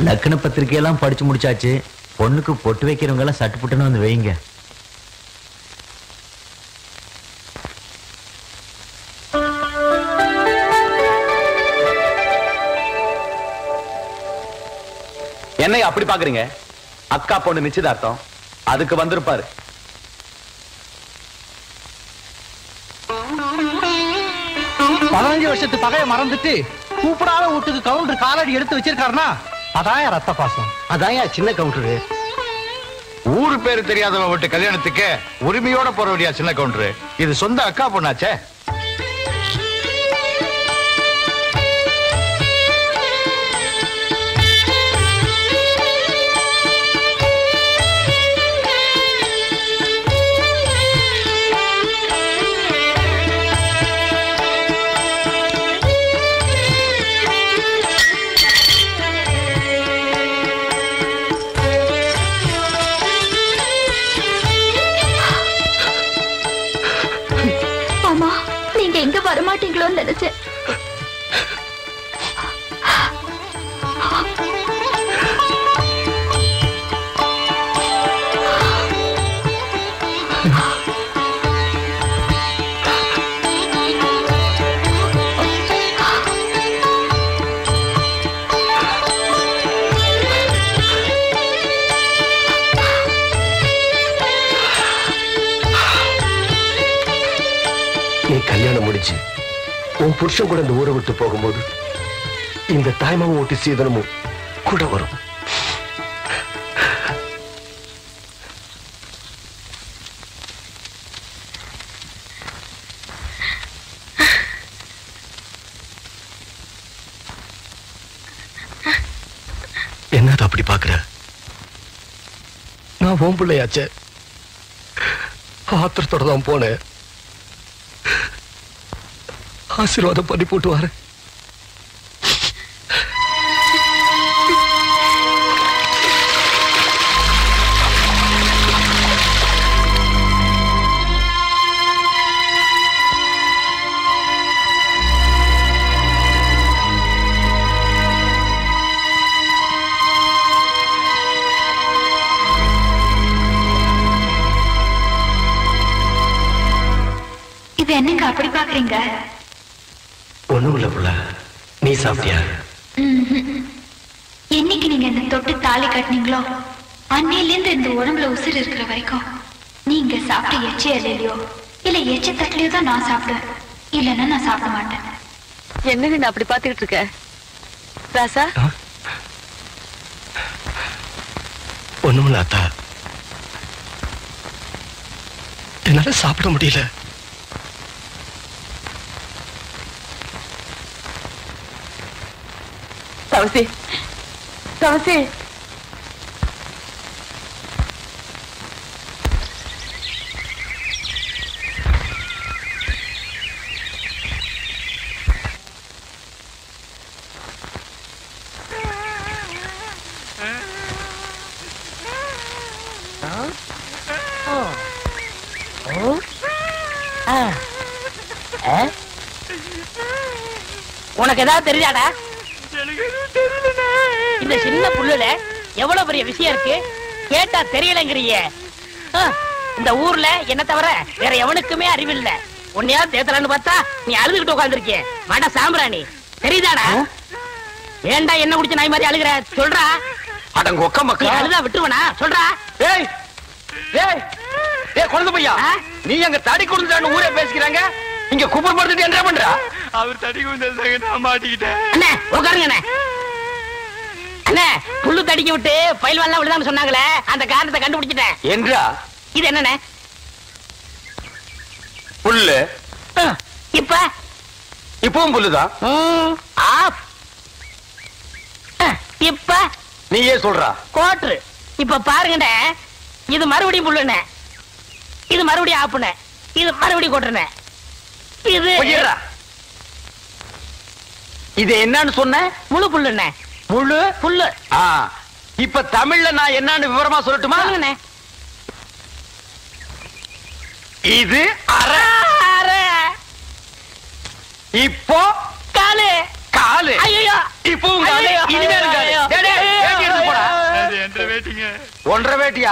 லக்ன பத்திரிகையெல்லாம் படிச்சு முடிச்சாச்சு. பொண்ணுக்கு பொட்டு வைக்கிறவங்க எல்லாம் சட்டு புட்டுன்னு வந்து வைங்க. என்னை அப்படி பாக்குறீங்க? அக்கா பொண்ணு நிச்சயதார்த்தம், அதுக்கு வந்திருப்பாரு. வருஷத்து பகைய மறந்துட்டு கூப்பிடாத வீட்டுக்கு கவுண்டர் காலடி எடுத்து வச்சிருக்காருனா அதான் ரத்த பாசம். அதான் சின்ன கவுண்டரு. ஊரு பேரு தெரியாதவன் விட்டு கல்யாணத்துக்கு உரிமையோட போறவடியா சின்ன கவுண்டரு. இது சொந்த அக்கா பொண்ணாச்சே. வரமாட்டீங்களோன்னு நினைச்சேன். நீ கல்யாணம் முடிச்சு உன் புருஷன் கூட இந்த ஊரை விட்டு போகும்போது இந்த தாய்மாவும் ஓட்டி சீதனமும் கூட வரும். என்னது அப்படி பாக்குற? நான் உன் பிள்ளையாச்சே, ஆத்திரத்தோட தான் போனேன். ஆசீர்வாதம் பண்ணி போட்டு வரேன். இது என்னங்க அப்படி பாக்குறீங்க? ஒண்ணும் இல்ல புள்ள, நீ சாப்பிட்டியா? என்னைக்கு நீங்க என்ன தொட்டு தாலி கட்டினீங்களோ அன்னையிலேருந்து இந்த உடம்புல உசுறு இருக்கிற வரைக்கும் நீங்க சாப்பிட்ட எச்ச இல்லையோ இல்ல எச்ச தட்டிலையோ தான் நான் சாப்பிடுவேன், இல்லைன்னா நான் சாப்பிட மாட்டேன். என்னங்க நான் அப்படி பாத்துக்கிட்டு இருக்க ராசா? ஒண்ணுமில்ல அத்தா, என்னால சாப்பிட முடியல. தவசி தவசி, உனக்கு ஏதாவது தெரியாதா? இந்த சின்ன புல்லுல எவ்வளவு பெரிய விஷயம் இருக்கு, கேட்டா தெரியலங்கிறிய. இந்த ஊர்ல என்ன தவிர வேற எவனுக்குமே அறிவில்லை. உன்னையாவது தேத்தலான்னு பார்த்தா நீ அழுதுகிட்டு உட்காந்துருக்கிய. மட சாம்பிராணி தெரியுதாடா? ஏண்டா என்ன குடிச்ச நாய் மாதிரி அழுகுற? சொல்றா. அடங்க ஒக்க மக்கா, அழுதா விட்டுருவனா? சொல்றா. ஏய் ஏய் ஏய் குழந்தை பையா, நீ அங்க தடி குடுந்தான்னு ஊரே பேசிக்கிறாங்க, இங்க குப்பர் படுத்துட்டு என்ன பண்ற? அவர் தடி குடுந்தாங்க, நான் மாட்டிக்கிட்டேன். அண்ணே உட்காருங்க அண்ணே. அண்ணே புல்லு தடிக்க விட்டு பயில்வான்லாம் விழுதான்னு சொன்னாங்களே, அந்த காரணத்தை கண்டுபிடிச்சிட்டேன். என்றா? இது என்னண்ணே? புல்லு. இப்ப இப்பவும் புல்லுதான். இப்ப நீயே சொல்றா. கோட்ரு. இப்ப பாருங்கண்ணே, இது மறுபடியும் புல்லுண்ணே, இது மறுபடியும் ஆப்புண்ணே, இது மறுபடியும் கோட்டுண்ணே. இது இது என்னன்னு சொன்ன? முழு புல்லுண்ணே. முழு புல்லு. இப்ப தமிழ்ல நான் என்னன்னு விவரமா சொல்லட்டுமா? இது அரை. இப்போ காலு. காலு. ஐயோ இப்போ காலு. இனிமேல் காலு. 1.5 வேட்டியா?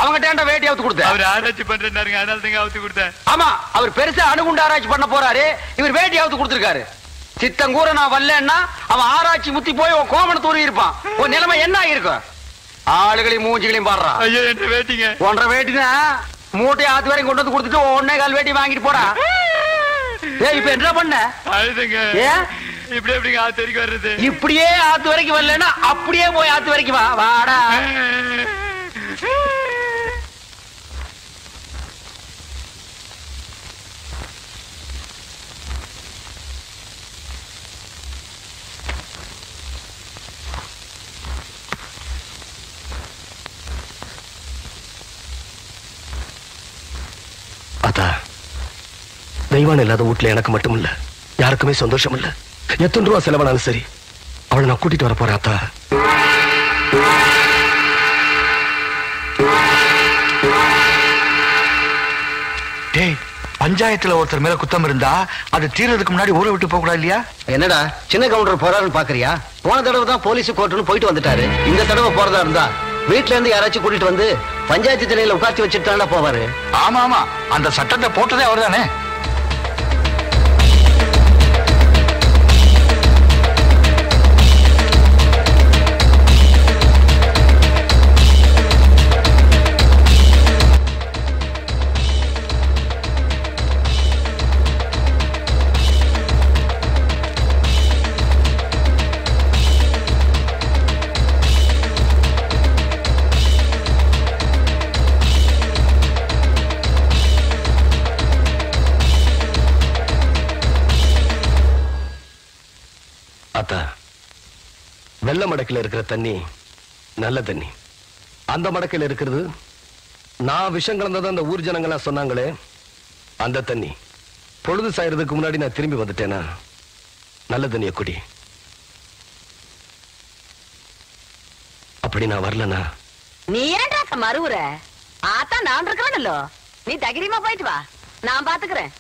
அவங்ககிட்ட வேட்டி அவுத்து கொடுத்த? அவர் ஆராய்ச்சி பண்றாருங்க, அதனால தாங்க அவுத்து கொடுத்தேன். ஆமா, அவர் பெருசா அணுகுண்டு ஆராய்ச்சி பண்ண போறாரு, இவர் வேட்டி அவுத்து கொடுத்திருக்காரு. சித்தங்கூர நான் வரலன்னா அவன் ஆராய்ச்சி முத்தி போய் உன் கோமண தூரி இருப்பான். உன் நிலைமை என்ன ஆயிருக்கும்? ஆளுகளையும் மூஞ்சிகளையும் பாடுறான். ஐயோ, என்ற வேட்டிங்க. 1.5 வேட்டினா மூட்டையை ஆத்து வரைக்கும் கொண்டு வந்து கொடுத்துட்டு 1.25 வேட்டி வாங்கிட்டு போடா. இப்ப என்ன பண்ண? அழுதுங்க. இப்படி எப்படிங்க ஆத்து வரைக்கும் வர்றது? இப்படியே ஆத்து வரைக்கும் வரலன்னா அப்படியே போய் ஆத்து வரைக்கும் வா. வாடா. அதா, தெய்வான் இல்லாத வீட்டுல எனக்கு மட்டும் இல்ல, யாருக்குமே சந்தோஷம் இல்ல. எத்தனை ரூபா செலவானாலும் சரி, அவளை நான் கூட்டிட்டு வர போறேன் அத்தா. டேய், பஞ்சாயத்துல ஒருத்தர் மேல குத்தம் இருந்தா அது தீர்றதுக்கு முன்னாடி ஊரை விட்டு போக கூடாது இல்லையா? என்னடா சின்ன கவுண்டர் போறாருன்னு பாக்குறியா? போன தடவை தான் போலீஸ் கோர்ட்டுன்னு போயிட்டு வந்துட்டாரு. இந்த தடவை போறதா இருந்தா வீட்டுல இருந்து யாராச்சும் கூட்டிட்டு வந்து பஞ்சாயத்து திணையில உட்காந்து வச்சுட்டு போவாரு. ஆமா ஆமா, அந்த சட்டத்தை போட்டதே அவர் தானே. வெள்ள மடக்கில் இருக்கிற தண்ணி நல்ல தண்ணி, அந்த மடக்கில் இருக்கிறது நான் விஷம் கலந்ததான் அந்த ஊர் ஜனங்கள்லாம் சொன்னாங்களே அந்த தண்ணி. பொழுது சாயறதுக்கு முன்னாடி நான் திரும்பி வந்துட்டேனா நல்ல தண்ணிய குடி. அப்படி நான் வரலனா நீ ஏன்டா மறுவுற? ஆத்தா நான் இருக்கிறேன்ல, நீ தைரியமா போயிட்டு வா, நான் பாத்துக்கிறேன்.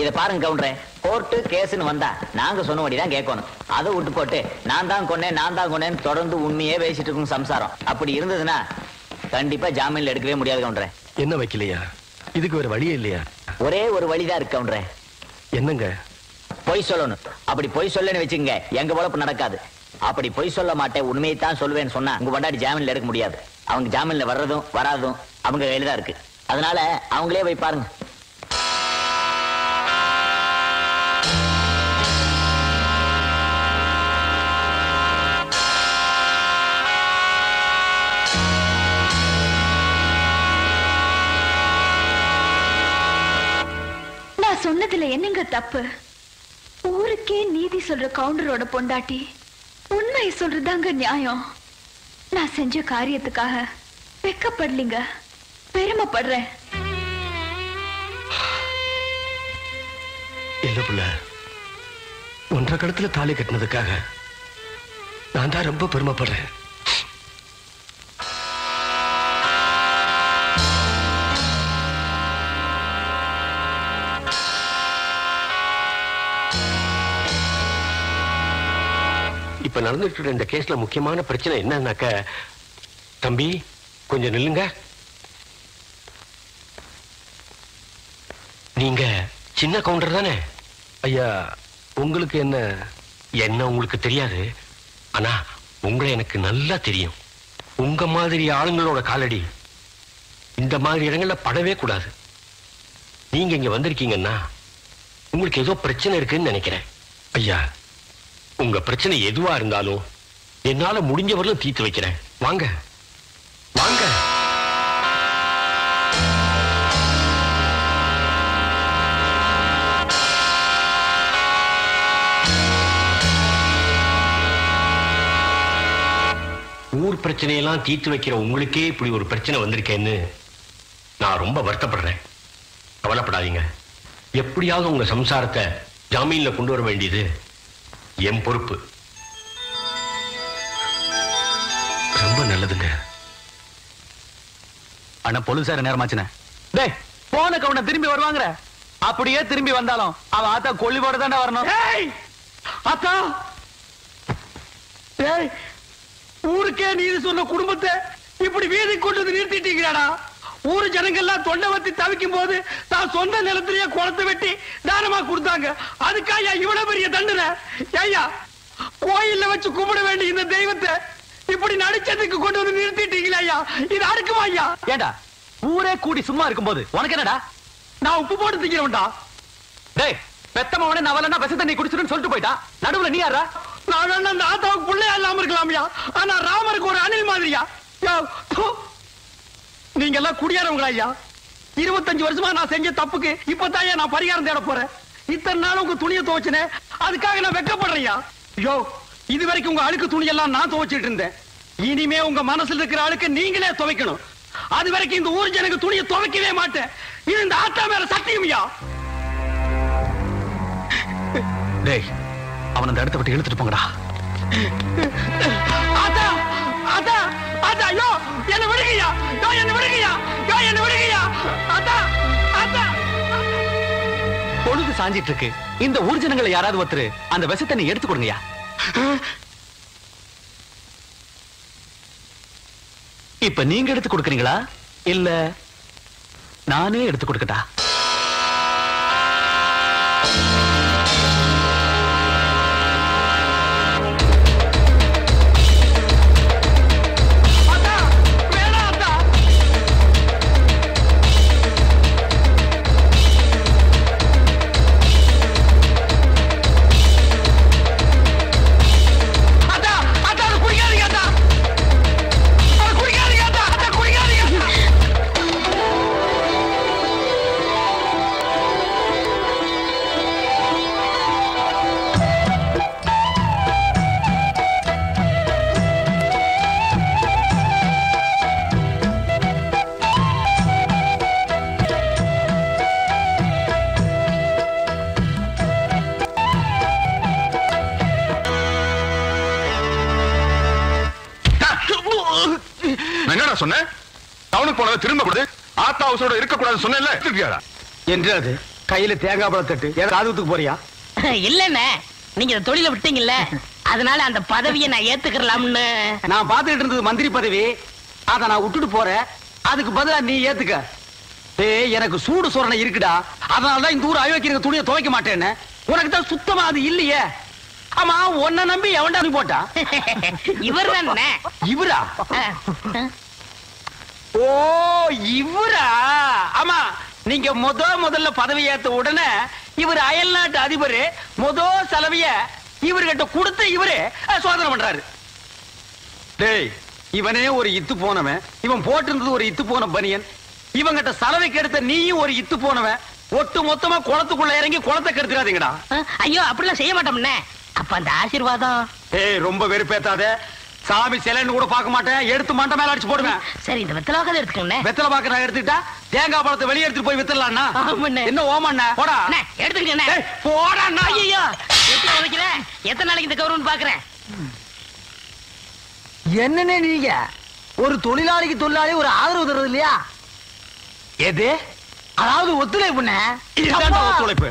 இத பாருங்க கவுண்டரே, கோர்ட்டு கேஸ்னு வந்தா நாங்க சொன்னபடிதான் கேட்கணும். அதை விட்டு போட்டு நான் தான் கொன்னேன்னு தொடர்ந்து உண்மையே பேசிட்டு இருக்கும் சம்சாரம். அப்படி இருந்ததுன்னா கண்டிப்பா ஜாமீன்ல எடுக்கவே முடியாது கவுண்டரே. என்ன வைக்கலையா? இதுக்கு வேற வழியே இல்லையா? ஒரே ஒரு வழிதான் இருக்கு கவுண்டரே. என்னங்க? பொய் சொல்லணும். அப்படி பொய் சொல்லன்னு வச்சுங்க எங்க பொழப்பு நடக்காது. அப்படி பொய் சொல்ல மாட்டேன், உண்மையை தான் சொல்லுவேன்னு சொன்னா உங்க கொண்டாடி ஜாமீன்ல எடுக்க முடியாது. அவங்க ஜாமீன்ல வர்றதும் வராதும் அவங்க கையில தான் இருக்கு. அதனால அவங்களே போய் பாருங்க. சொன்னதுல என்னங்க தப்பு? ஊருக்கே நீதி சொல்ற கவுண்டரோட பொண்டாட்டி உண்மையை சொல்றதாங்க நியாயம். நான் செஞ்ச காரியத்துக்காக வெக்கப்படலீங்க, பெருமைப்படுறேன். இல்ல புள்ள, 1.5 கடத்துல தாலி கட்டினதுக்காக நான் தான் ரொம்ப பெருமைப்படுறேன். இப்ப நடந்துட்டு இந்த கேஸ்ல முக்கியமான பிரச்சனை என்னன்னாக்க, தம்பி கொஞ்சம் நில்லுங்க. நீங்க சின்ன கவுண்டர் தானே? ஐயா, உங்களுக்கு என்ன உங்களுக்கு தெரியாது. ஆனா உங்களை எனக்கு நல்லா தெரியும். உங்க மாதிரி ஆளுங்களோட காலடி இந்த மாதிரி இடங்கள்ல படவே கூடாது. நீங்க இங்க வந்திருக்கீங்கன்னா உங்களுக்கு ஏதோ பிரச்சனை இருக்குன்னு நினைக்கிறேன். ஐயா, உங்க பிரச்சனை எதுவா இருந்தாலும் என்னால முடிஞ்சவரையும் தீர்த்து வைக்கிறேன். வாங்க வாங்க. ஊர் பிரச்சனையெல்லாம் தீர்த்து வைக்கிற உங்களுக்கே இப்படி ஒரு பிரச்சனை வந்திருக்கேன்னு நான் ரொம்ப வருத்தப்படுறேன். கவலைப்படாதீங்க. எப்படியாவது உங்க சம்சாரத்தை ஜாமீன்ல கொண்டு வர வேண்டியது என் பொறுப்பு. ரொம்ப நல்லதுங்க. ஆனா போலீசார நேரமாச்சுனே. டேய், போன கவுண்ட திரும்பி வருவாங்கற. அப்படியே திரும்பி வந்தாலும் அவ ஆத்தா கொல்லி போட தாண்டா வரணும். அத்தா ஏய், ஊருக்கே நீதி சொன்ன குடும்பத்தை இப்படி வீதி கொண்டு வந்து நிறுத்திட்டீங்களாடா. ஊரு ஜனங்கள்லாம் தொண்டை வத்தி தவிக்கும் போது தான் சொந்த நிலத்திலேயே குளத்தை வெட்டி தானமா கொடுத்தாங்க. அதுக்காக இவ்வளவு பெரிய தண்டனை? ஐயா, கோயில்ல வச்சு கும்பிட வேண்டிய இந்த தெய்வத்தை இப்படி நடிச்சதுக்கு கொண்டு வந்து நிறுத்திட்டீங்களா ஐயா? இது அறுக்குமா ஐயா? ஏண்டா ஊரே கூடி சும்மா இருக்கும்போது உனக்கு என்னடா? நான் உப்பு போட்டு திங்கிறேன்டா. டேய், பெத்தமவனே நவலன்னா விச தண்ணி குடிச்சிருன்னு சொல்லிட்டு போயிட்டா. நடுவுல நீ யாரா? நான் வேணா அந்த ஆத்தாவுக்கு பிள்ளையா இல்லாம இருக்கலாம்யா. ஆனா ராமருக்கு ஒரு அணில் மாதிரியா? நீங்க எல்லாம் குடியாரவங்களா ஐயா? 25 வருஷமா நான் செஞ்ச தப்புக்கு இப்பதான் நான் பரிகாரம் தேட போறேன். இத்தனை நாள் உங்க துணியை துவைச்சனே, அதுக்காக நான் வெக்கப்படுறேன். யோ, இது வரைக்கும் உங்க அழுக்கு துணி எல்லாம் நான் துவைச்சிட்டு இருந்தேன். இனிமே உங்க மனசுல இருக்கிற அழுக்கு நீங்களே துவைக்கணும். அது வரைக்கும் இந்த ஊர் ஜனங்க துணியை துவைக்கவே மாட்டேன். இது இந்த ஆத்தா மேல சத்தியம்யா. டேய், அவன் அந்த இடத்தை விட்டு இழுத்துட்டு போங்கடா. ஆத்தா, ஆத்தா, ஆத்தா, யோ என்ன விடுங்கய்யா, யோ என்ன விடுங்கய்யா, யோ என்ன விடுங்கய்யா. ஆத்தா, ஆத்தா. பொழுது சாஞ்சிட்டு இருக்கு. இந்த ஊர் ஜனங்களை யாராவது ஒருத்தர் அந்த விச தண்ணி எடுத்து கொடுங்கயா. இப்ப நீங்க எடுத்து கொடுக்கறீங்களா இல்ல நானே எடுத்து கொடுக்கட்டா? என்னடா சொன்ன? டவுனுக்கு போனதை திரும்ப கொடு. ஆத்தா ஹவுஸோட இருக்க கூடாது சொன்னேன்ல. என்று அது கையில தேங்காய் பழம் தட்டு காதுத்துக்கு போறியா? இல்லண்ணே, நீங்க இந்த தொழில விட்டீங்கல்ல, அதனால அந்த பதவியை நான் ஏத்துக்கலாம்னு. நான் பாத்துக்கிட்டு இருந்தது மந்திரி பதவி. அத நான் விட்டுட்டு போறேன். அதுக்கு பதிலா நீ ஏத்துக்க. ஏய், எனக்கு சூடு சொரணை இருக்குடா. அதனாலதான் இந்த ஊர் அயோக்கிய துணியை துவைக்க மாட்டேன்னு. உனக்கு தான் சுத்தமா அது இல்லையே. ஆமா, உன்னை நம்பி எவன்டா நீ போட்டா? இவர் தானே. இவரா? ஓ, இவரா? ஆமா, நீங்க முதல்ல பதவி ஏத்த உடனே இவர் அயல் நாட்டு அதிபர் செலவிய இவர்கிட்ட கொடுத்து இவரு சோதனை பண்றாரு. டேய், இவனே ஒரு இத்து போனவன். இவன் போட்டிருந்தது ஒரு இத்து போன பனியன். இவங்கிட்ட சலவைக்கு எடுத்த நீயும் ஒரு இத்து போனவன். ஒட்டு மொத்தமா குளத்துக்குள்ள இறங்கி குளத்தை கெடுத்துறாதீங்கடா. ஐயோ, அப்படிலாம் செய்ய மாட்டோம்னே. அப்ப அந்த ஆசீர்வாதம். ஏய், ரொம்ப வெறுப்பேத்தாத. சாமி சிலைன்னு கூட பார்க்க மாட்டேன். எடுத்து மண்டை மேல அடிச்சு போடுவேன். சரி, இந்த வெத்தலை பாக்க எடுத்துக்கங்க. வெத்தலை பாக்க நான் எடுத்துக்கிட்டா தேங்காய் பழத்தை வெளியே எடுத்துட்டு போய் வித்தலாம்னா? என்ன ஓமண்ணா? போடா, எடுத்துக்கிட்டேன். போடா. ஐயோ, எப்படி உதைக்கல? எத்தனை நாளைக்கு இந்த கௌரவம் பாக்குறேன்? என்னன்னு நீங்க ஒரு தொழிலாளிக்கு தொழிலாளி ஒரு ஆதரவு தருவது இல்லையா? எது? அதாவது ஒத்துழைப்பு. ஒத்துழைப்பு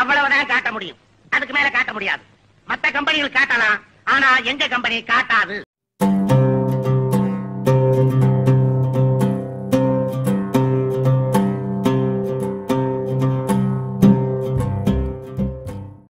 அவ்வளவுதான் காட்ட முடியும். அதுக்கு மேல காட்ட முடியாது. மத்த கம்பெனிகள் காட்டலாம், ஆனா எங்க கம்பெனி காட்டாது.